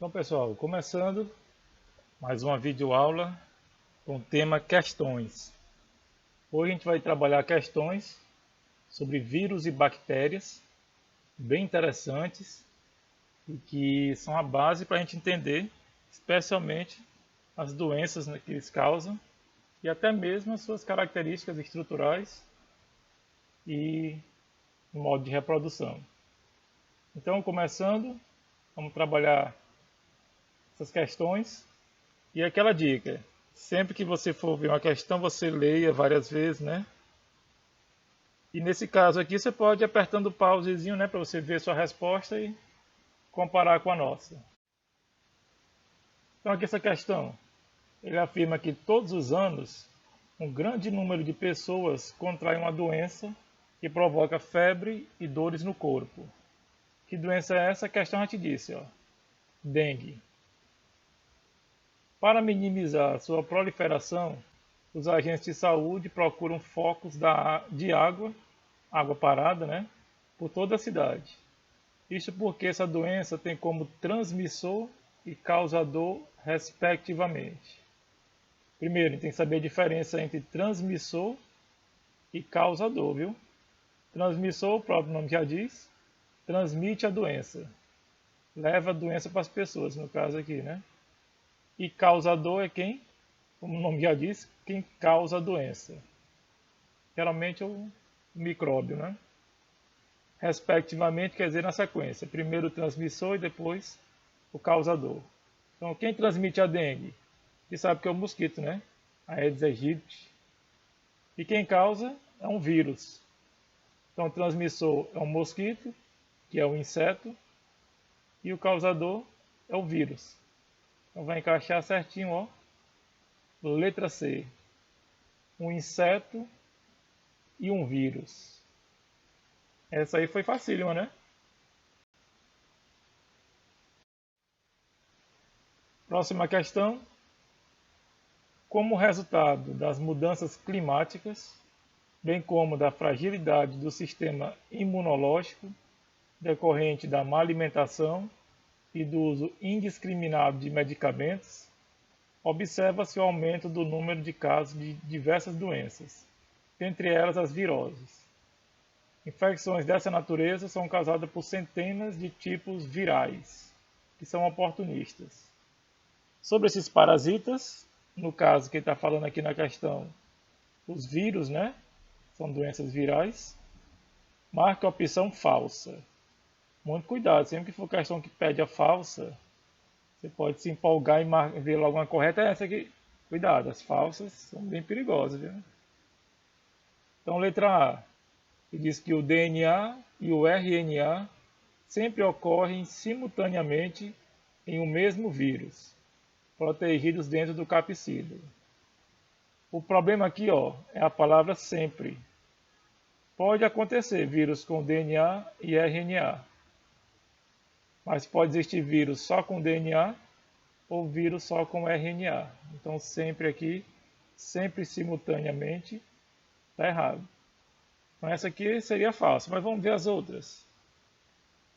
Então, pessoal, começando mais uma videoaula com o tema questões. Hoje a gente vai trabalhar questões sobre vírus e bactérias, bem interessantes e que são a base para a gente entender, especialmente as doenças que eles causam e até mesmo as suas características estruturais e modo de reprodução. Então, começando, vamos trabalhar essas questões. E aquela dica, sempre que você for ver uma questão, você leia várias vezes, né? E nesse caso aqui, você pode ir apertando o pausezinho, né, para você ver sua resposta e comparar com a nossa. Então aqui essa questão, ele afirma que todos os anos, um grande número de pessoas contrai uma doença que provoca febre e dores no corpo. Que doença é essa? A questão já te disse, ó. Dengue. Para minimizar sua proliferação, os agentes de saúde procuram focos de água parada, né, por toda a cidade. Isso porque essa doença tem como transmissor e causador, respectivamente. Primeiro, a gente tem que saber a diferença entre transmissor e causador, viu? Transmissor, o próprio nome já diz, transmite a doença. Leva a doença para as pessoas, no caso aqui, né? E causador é quem, como o nome já diz, quem causa a doença. Geralmente é o micróbio, né? Respectivamente, quer dizer na sequência. Primeiro o transmissor e depois o causador. Então, quem transmite a dengue? Você sabe que é o mosquito, né? Aedes aegypti. E quem causa é um vírus. Então, o transmissor é um mosquito, que é um inseto, e o causador é o vírus. Então, vai encaixar certinho, ó. Letra C. Um inseto e um vírus. Essa aí foi facílima, né? Próxima questão. Como resultado das mudanças climáticas, bem como da fragilidade do sistema imunológico decorrente da má alimentação e do uso indiscriminado de medicamentos, observa-se o aumento do número de casos de diversas doenças, entre elas as viroses. Infecções dessa natureza são causadas por centenas de tipos virais, que são oportunistas. Sobre esses parasitas, no caso que está falando aqui na questão, os vírus, né? São doenças virais. Marque a opção falsa. Muito cuidado, sempre que for questão que pede a falsa, você pode se empolgar e ver logo uma correta. É essa aqui. Cuidado, as falsas são bem perigosas, viu? Então, letra A, que diz que o DNA e o RNA sempre ocorrem simultaneamente em um mesmo vírus, protegidos dentro do capsídeo. O problema aqui, ó, é a palavra sempre. Pode acontecer vírus com DNA e RNA, mas pode existir vírus só com DNA ou vírus só com RNA. Então sempre aqui, sempre simultaneamente, está errado. Então essa aqui seria falsa, mas vamos ver as outras.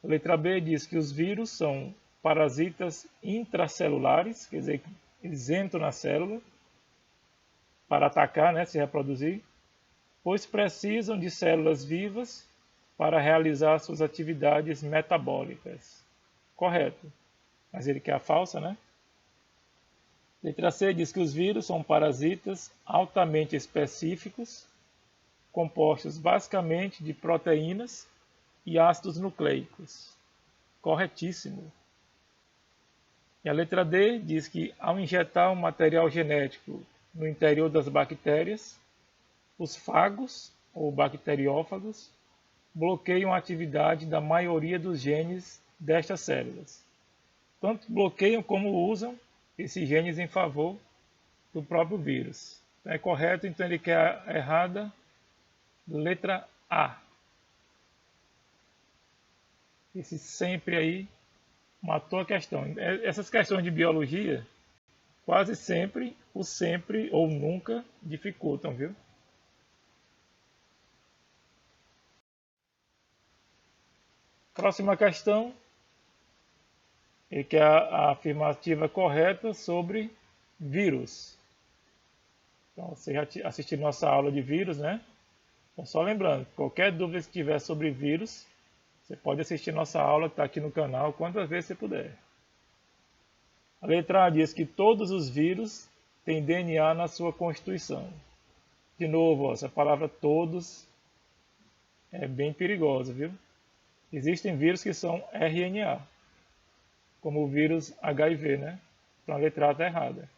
A letra B diz que os vírus são parasitas intracelulares, quer dizer, eles entram na célula para atacar, né, se reproduzir, pois precisam de células vivas para realizar suas atividades metabólicas. Correto. Mas ele quer a falsa, né? Letra C diz que os vírus são parasitas altamente específicos, compostos basicamente de proteínas e ácidos nucleicos. Corretíssimo. E a letra D diz que ao injetar um material genético no interior das bactérias, os fagos, ou bacteriófagos, bloqueiam a atividade da maioria dos genes destas células. Tanto bloqueiam como usam esses genes em favor do próprio vírus. É correto, então ele quer a errada, letra A. Esse sempre aí matou a questão. Essas questões de biologia, quase sempre, o sempre ou nunca dificultam, viu? Próxima questão. Ele quer a afirmativa correta sobre vírus. Então, você já assistiu nossa aula de vírus, né? Então, só lembrando, qualquer dúvida que tiver sobre vírus, você pode assistir nossa aula que está aqui no canal quantas vezes você puder. A letra A diz que todos os vírus têm DNA na sua constituição. De novo, essa palavra todos é bem perigosa, viu? Existem vírus que são RNA, como o vírus HIV, né? Então a letra A está errada.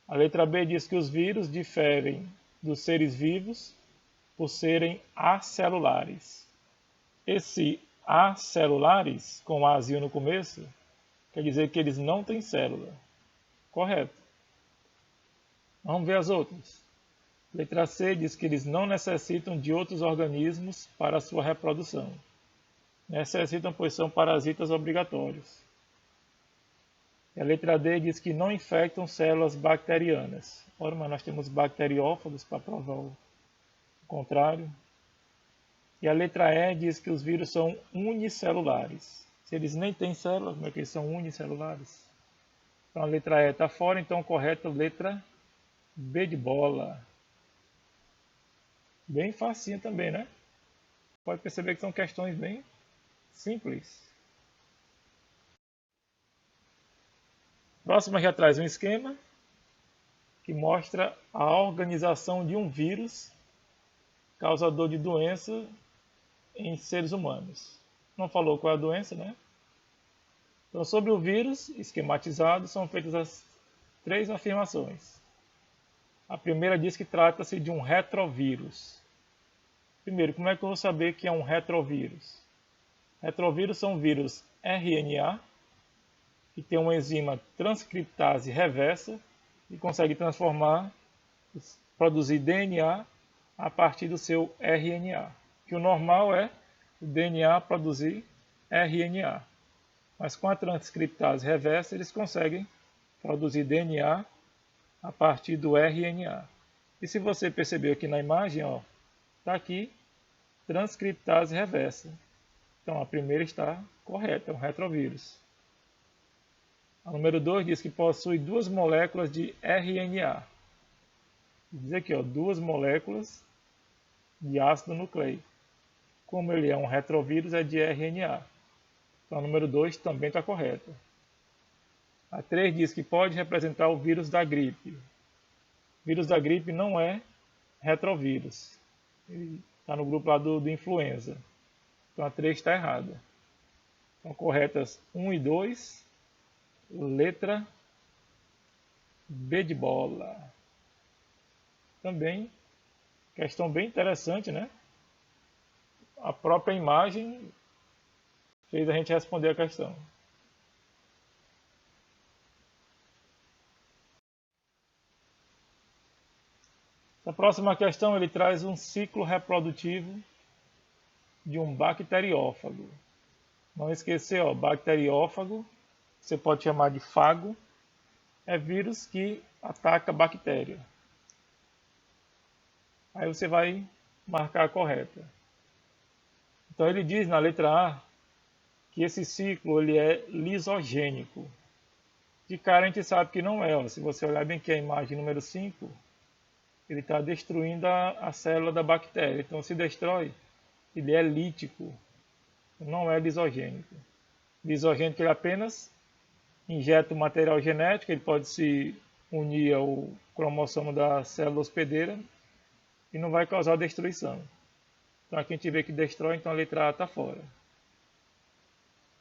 A letra B diz que os vírus diferem dos seres vivos por serem acelulares. Esse acelulares, com azinho no começo, quer dizer que eles não têm célula. Correto. Vamos ver as outras. Letra C diz que eles não necessitam de outros organismos para a sua reprodução. Necessitam, pois são parasitas obrigatórios. E a letra D diz que não infectam células bacterianas. Ora, mas nós temos bacteriófagos para provar o contrário. E a letra E diz que os vírus são unicelulares. Se eles nem têm células, como é que eles são unicelulares? Então a letra E está fora, então correta a letra B de bola. Bem facinho também, né? Pode perceber que são questões bem simples. Próxima já traz um esquema que mostra a organização de um vírus causador de doença em seres humanos. Não falou qual é a doença, né? Então, sobre o vírus esquematizado, são feitas as 3 afirmações. A primeira diz que trata-se de um retrovírus. Primeiro, como é que eu vou saber que é um retrovírus? Retrovírus são vírus RNA, que tem uma enzima transcriptase reversa e consegue produzir DNA a partir do seu RNA. Que o normal é o DNA produzir RNA. Mas com a transcriptase reversa, eles conseguem produzir DNA a partir do RNA. E se você percebeu aqui na imagem, está aqui transcriptase reversa. Então a primeira está correta, é um retrovírus. A número 2 diz que possui 2 moléculas de RNA. Diz aqui, 2 moléculas de ácido nucleico. Como ele é um retrovírus, é de RNA. Então a número 2 também está correta. A 3 diz que pode representar o vírus da gripe. O vírus da gripe não é retrovírus. Ele está no grupo lá do influenza. Então a 3 está errada. Então corretas 1 e 2, letra B de bola. Também, questão bem interessante, né? A própria imagem fez a gente responder a questão. A próxima questão, ele traz um ciclo reprodutivo de um bacteriófago. Não esquecer, bacteriófago, você pode chamar de fago, é vírus que ataca bactéria. Aí você vai marcar a correta. Então ele diz na letra A que esse ciclo ele é lisogênico. De cara a gente sabe que não é. Se você olhar bem aqui a imagem número 5, ele está destruindo a célula da bactéria. Então se destrói, ele é lítico, não é lisogênico. Lisogênico ele apenas injeta o material genético, ele pode se unir ao cromossomo da célula hospedeira e não vai causar destruição. Então aqui a gente vê que destrói, então a letra A está fora.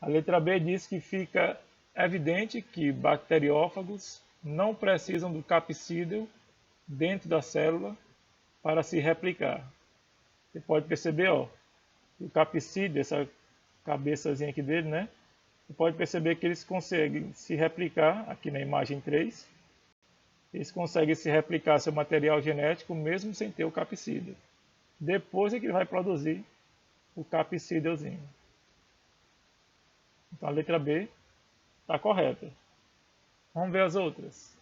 A letra B diz que fica evidente que bacteriófagos não precisam do capsídeo dentro da célula para se replicar. Você pode perceber, o capsídeo, essa cabeçazinha aqui dele, né? Você pode perceber que eles conseguem se replicar, aqui na imagem 3, eles conseguem se replicar seu material genético mesmo sem ter o capsídeo. Depois é que ele vai produzir o capsídeozinho. Então a letra B está correta. Vamos ver as outras.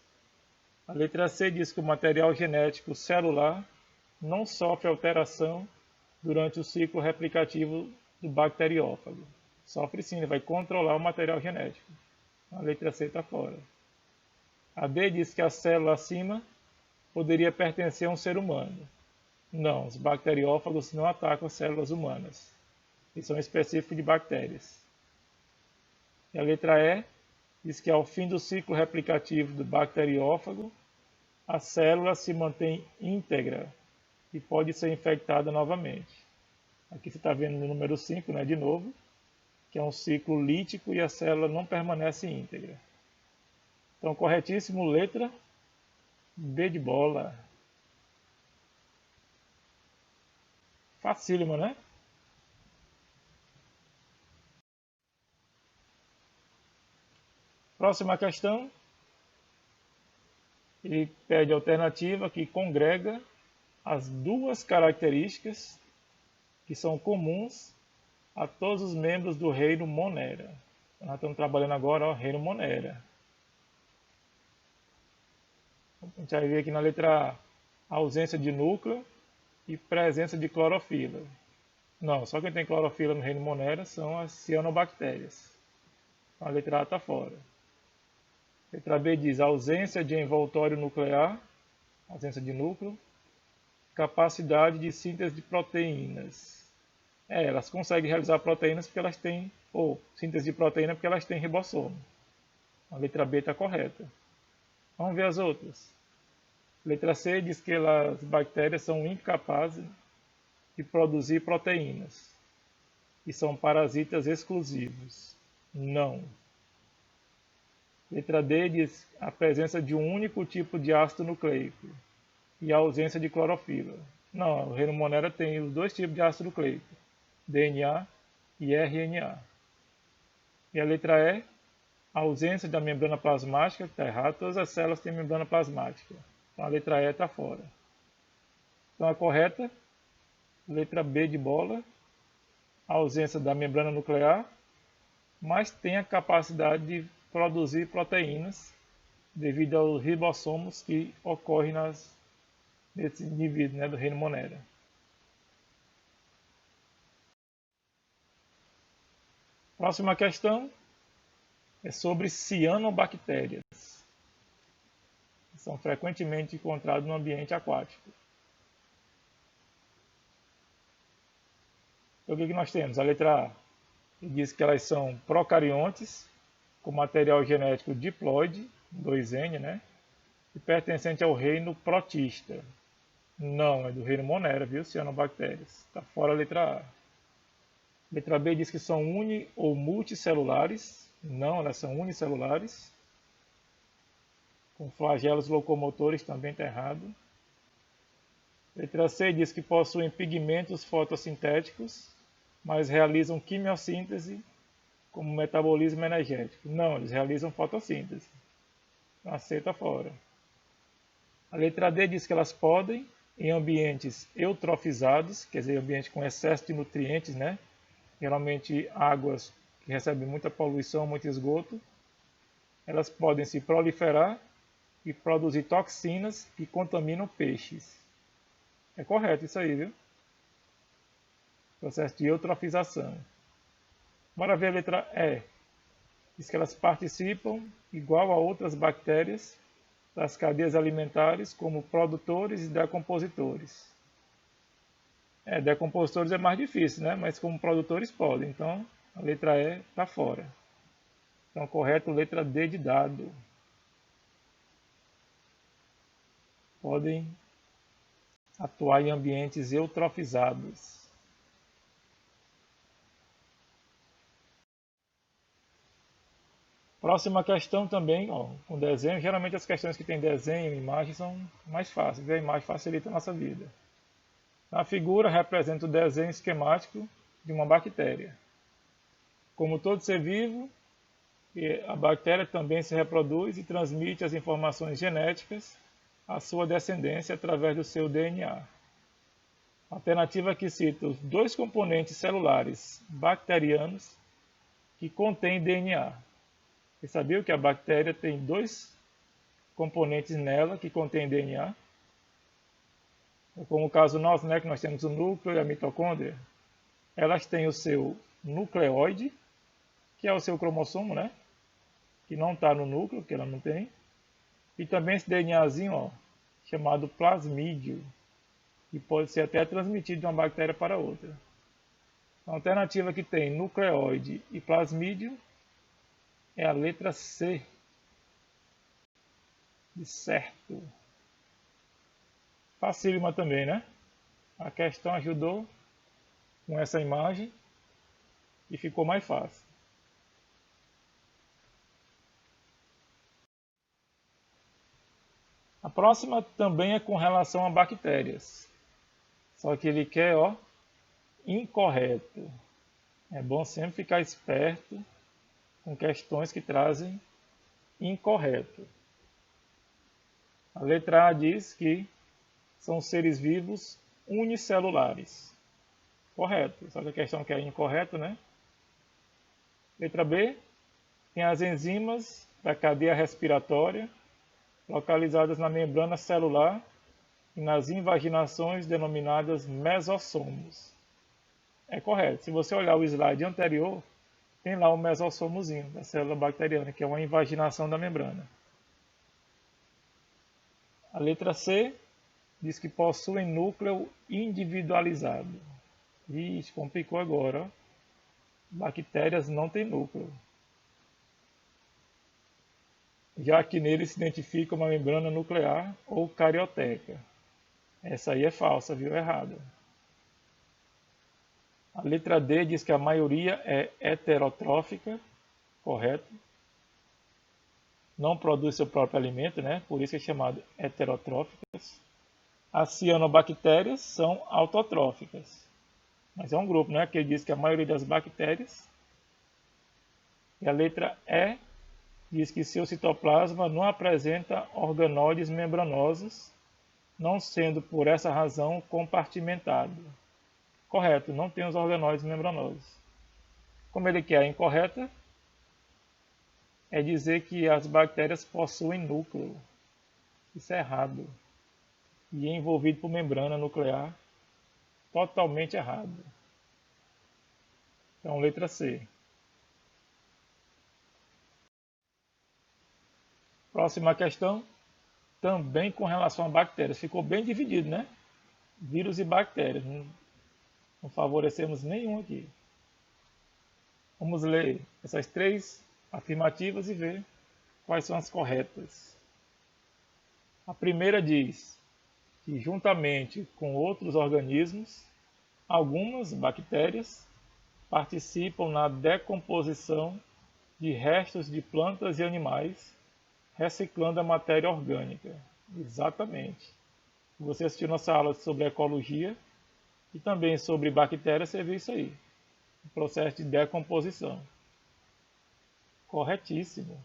A letra C diz que o material genético celular não sofre alteração durante o ciclo replicativo do bacteriófago. Sofre sim, ele vai controlar o material genético. A letra C está fora. A D diz que a célula acima poderia pertencer a um ser humano. Não, os bacteriófagos não atacam células humanas. Eles são específicos de bactérias. E a letra E diz que ao fim do ciclo replicativo do bacteriófago, a célula se mantém íntegra e pode ser infectada novamente. Aqui você está vendo no número 5, né, de novo, que é um ciclo lítico e a célula não permanece íntegra. Então, corretíssimo, letra B de bola. Facílima, né? Próxima questão. Ele pede alternativa que congrega as duas características que são comuns a todos os membros do reino Monera. Nós estamos trabalhando agora o reino Monera. A gente vai ver aqui na letra A, ausência de núcleo e presença de clorofila. Não, só quem tem clorofila no reino Monera são as cianobactérias. A letra A está fora. Letra B diz ausência de envoltório nuclear, ausência de núcleo, capacidade de síntese de proteínas. Elas conseguem realizar proteínas porque elas têm, ou síntese de proteína porque elas têm ribossomo. A letra B está correta. Vamos ver as outras. Letra C diz que as bactérias são incapazes de produzir proteínas e são parasitas exclusivos. Não. Letra D diz a presença de um único tipo de ácido nucleico e a ausência de clorofila. Não, o reino Monera tem os dois tipos de ácido nucleico, DNA e RNA. E a letra E, a ausência da membrana plasmática, que está errado, todas as células têm membrana plasmática. Então a letra E está fora. Então a correta, letra B de bola, a ausência da membrana nuclear, mas tem a capacidade de produzir proteínas devido aos ribossomos que ocorrem nesse indivíduo, né, do reino Monera. Próxima questão é sobre cianobactérias. São frequentemente encontradas no ambiente aquático. Então o que nós temos? A letra A diz que elas são procariontes, com material genético diploide, 2N, né? E pertencente ao reino protista. Não, é do reino Monera, viu? Cianobactérias. Está fora a letra A. Letra B diz que são uni ou multicelulares. Não, elas são unicelulares. Com flagelos locomotores também está errado. Letra C diz que possuem pigmentos fotossintéticos, mas realizam quimiossíntese como metabolismo energético. Não, eles realizam fotossíntese. A C está fora. A letra D diz que elas podem, em ambientes eutrofizados, quer dizer, ambiente com excesso de nutrientes, né? Geralmente águas que recebem muita poluição, muito esgoto, elas podem se proliferar e produzir toxinas que contaminam peixes. É correto isso aí, viu? Processo de eutrofização. Bora ver a letra E. Diz que elas participam, igual a outras bactérias, das cadeias alimentares como produtores e decompositores. Decompositores é mais difícil, né? Mas como produtores podem. Então, a letra E está fora. Então, correto, letra D de dado. Podem atuar em ambientes eutrofizados. Próxima questão também, ó, com desenho. Geralmente as questões que têm desenho e imagem são mais fáceis. A imagem facilita a nossa vida. A figura representa o desenho esquemático de uma bactéria. Como todo ser vivo, a bactéria também se reproduz e transmite as informações genéticas à sua descendência através do seu DNA. A alternativa aqui cita os dois componentes celulares bacterianos que contêm DNA. Você sabia que a bactéria tem dois componentes nela que contêm DNA? Como o caso nosso, né, que nós temos o núcleo e a mitocôndria, elas têm o seu nucleóide que é o seu cromossomo, né? Que não está no núcleo, que ela não tem. E também esse DNAzinho, ó, chamado plasmídio, que pode ser até transmitido de uma bactéria para outra. A alternativa que tem nucleóide e plasmídio é a letra C, de certo. Facílima também, né? A questão ajudou com essa imagem e ficou mais fácil. A próxima também é com relação a bactérias. Só que ele quer, ó, incorreto. É bom sempre ficar esperto com questões que trazem incorreto. A letra A diz que são seres vivos unicelulares. Correto, só que a questão que é incorreto, né? Letra B, tem as enzimas da cadeia respiratória localizadas na membrana celular e nas invaginações denominadas mesossomos. É correto. Se você olhar o slide anterior, tem lá o mesossomozinho da célula bacteriana, que é uma invaginação da membrana. A letra C diz que possuem núcleo individualizado. Ixi, complicou agora. Ó. Bactérias não têm núcleo, já que nele se identifica uma membrana nuclear ou carioteca. Essa aí é falsa, viu? Errada. A letra D diz que a maioria é heterotrófica, correto? Não produz seu próprio alimento, né? Por isso é chamado heterotróficas. As cianobactérias são autotróficas. Mas é um grupo, né? Que diz que a maioria das bactérias. E a letra E diz que seu citoplasma não apresenta organóides membranosos, não sendo por essa razão compartimentado. Correto, não tem os organóides membranosos. Como ele quer a incorreta, é dizer que as bactérias possuem núcleo. Isso é errado. E é envolvido por membrana nuclear. Totalmente errado. Então, letra C. Próxima questão, também com relação a bactérias. Ficou bem dividido, né? Vírus e bactérias. Não favorecemos nenhum aqui. Vamos ler essas três afirmativas e ver quais são as corretas. A primeira diz que, juntamente com outros organismos, algumas bactérias participam na decomposição de restos de plantas e animais, reciclando a matéria orgânica. Exatamente. Você assistiu nossa aula sobre ecologia e também sobre bactérias, você viu isso aí. O processo de decomposição. Corretíssimo.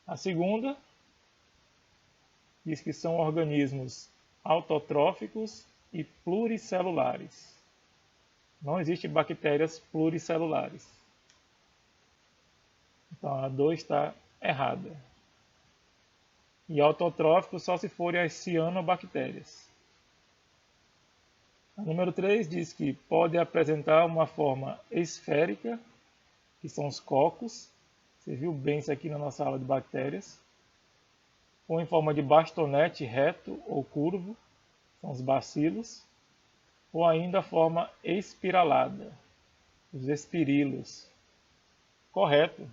A segunda diz que são organismos autotróficos e pluricelulares. Não existe bactérias pluricelulares. Então a 2 está errada. E autotróficos só se forem as cianobactérias. A número 3 diz que pode apresentar uma forma esférica, que são os cocos. Você viu bem isso aqui na nossa aula de bactérias. Ou em forma de bastonete reto ou curvo, são os bacilos. Ou ainda a forma espiralada, os espirilos. Correto.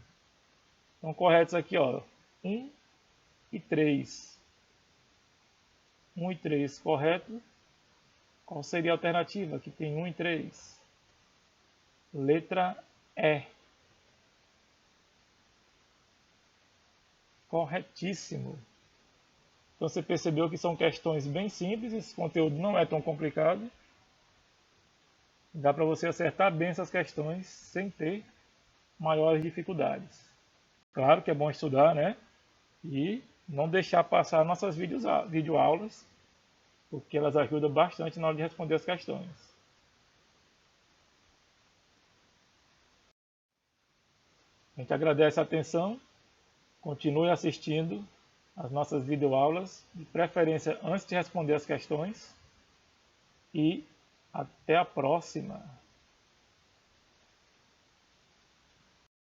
Estão corretos aqui, ó, 1 e 3. 1 e 3, correto. Qual seria a alternativa? Aqui tem 1 e 3. Letra E. Corretíssimo. Então você percebeu que são questões bem simples, esse conteúdo não é tão complicado. Dá para você acertar bem essas questões sem ter maiores dificuldades. Claro que é bom estudar, né? E não deixar passar nossas videoaulas, porque elas ajudam bastante na hora de responder as questões. A gente agradece a atenção, continue assistindo as nossas videoaulas, de preferência antes de responder as questões, e até a próxima!